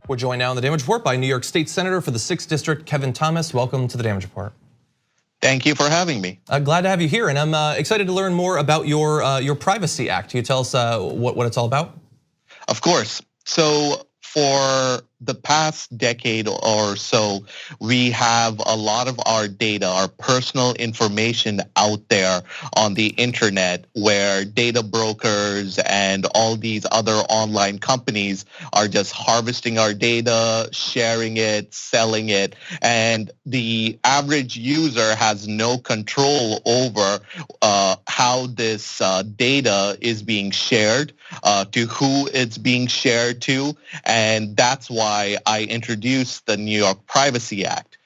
We're joined now on the Damage Report by New York State Senator for the 6th District, Kevin Thomas. Welcome to the Damage Report. Thank you for having me. Glad to have you here, and I'm excited to learn more about your Privacy Act. Can you tell us what it's all about? Of course. So for the past decade or so, we have a lot of our data, our personal information out there on the internet, where data brokers and all these other online companies are just harvesting our data, sharing it, selling it, and the average user has no control over how this data is being shared, to who it's being shared to, and that's why I introduced the New York Privacy Act,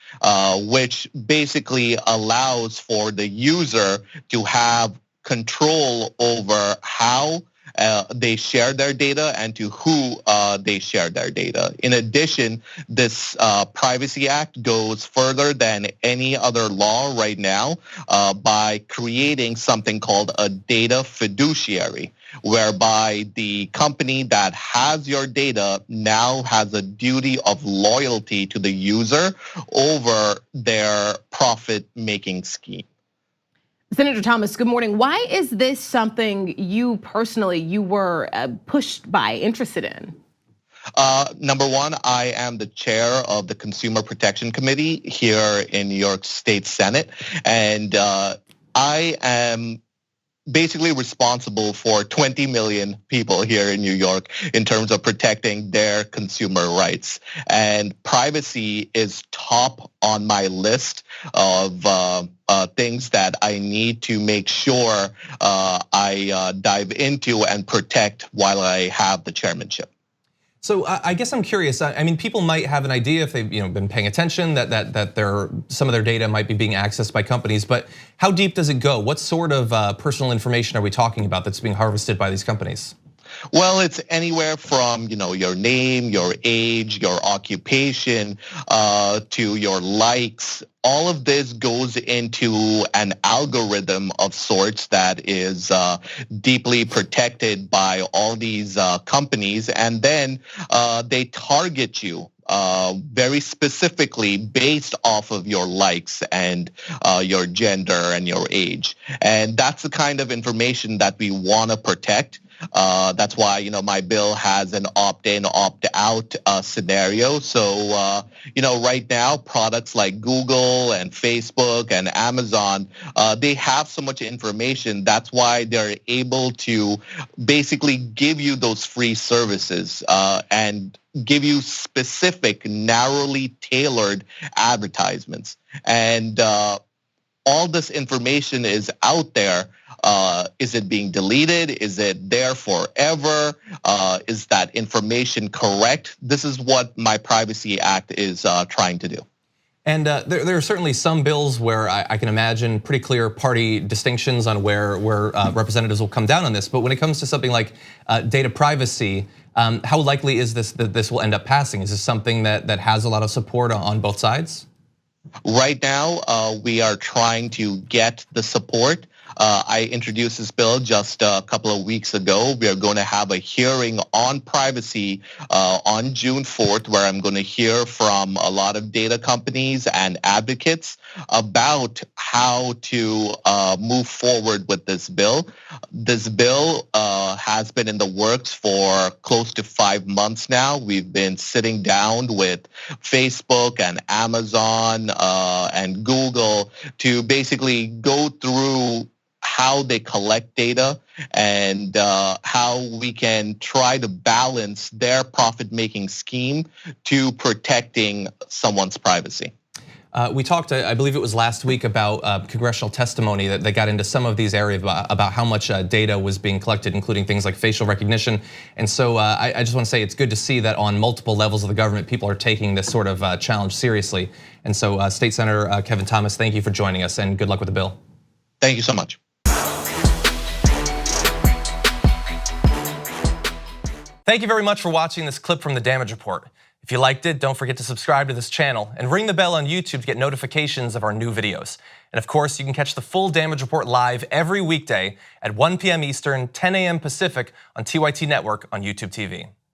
which basically allows for the user to have control over how they share their data and to who they share their data. In addition, this Privacy Act goes further than any other law right now by creating something called a data fiduciary, whereby the company that has your data now has a duty of loyalty to the user over their profit-making scheme. Senator Thomas, good morning. Why is this something you personally were interested in? Number one, I am the chair of the Consumer Protection Committee here in New York State Senate, and I am basically responsible for 20 million people here in New York in terms of protecting their consumer rights. And privacy is top on my list of things that I need to make sure I dive into and protect while I have the chairmanship. So I guess I'm curious. I mean, people might have an idea if they've been paying attention that some of their data might be being accessed by companies. But how deep does it go? What sort of personal information are we talking about that's being harvested by these companies? Well, it's anywhere from your name, your age, your occupation, to your likes. All of this goes into an algorithm of sorts that is deeply protected by all these companies, and then they target you very specifically based off of your likes and your gender and your age. And that's the kind of information that we want to protect. That's why my bill has an opt-in, opt-out scenario. So right now, products like Google and Facebook and Amazon, they have so much information. That's why they're able to basically give you those free services and give you specific, narrowly tailored advertisements. And all this information is out there. Is it being deleted? Is it there forever? Is that information correct? This is what my Privacy Act is trying to do. And there are certainly some bills where I can imagine pretty clear party distinctions on where representatives will come down on this. But when it comes to something like data privacy, how likely is this that this will end up passing? Is this something that has a lot of support on both sides? Right now, we are trying to get the support. I introduced this bill just a couple of weeks ago. We are going to have a hearing on privacy on June 4th, where I'm going to hear from a lot of data companies and advocates about how to move forward with this bill. This bill has been in the works for close to 5 months now. We've been sitting down with Facebook and Amazon and Google to basically go through how they collect data and how we can try to balance their profit-making scheme to protecting someone's privacy. We talked, I believe it was last week, about congressional testimony that got into some of these areas about how much data was being collected, including things like facial recognition. And so I just want to say it's good to see that on multiple levels of the government, people are taking this sort of challenge seriously. And so State Senator Kevin Thomas, thank you for joining us, and good luck with the bill. Thank you so much. Thank you very much for watching this clip from the Damage Report. If you liked it, don't forget to subscribe to this channel and ring the bell on YouTube to get notifications of our new videos. And of course, you can catch the full Damage Report live every weekday at 1 p.m. Eastern, 10 a.m. Pacific on TYT Network on YouTube TV.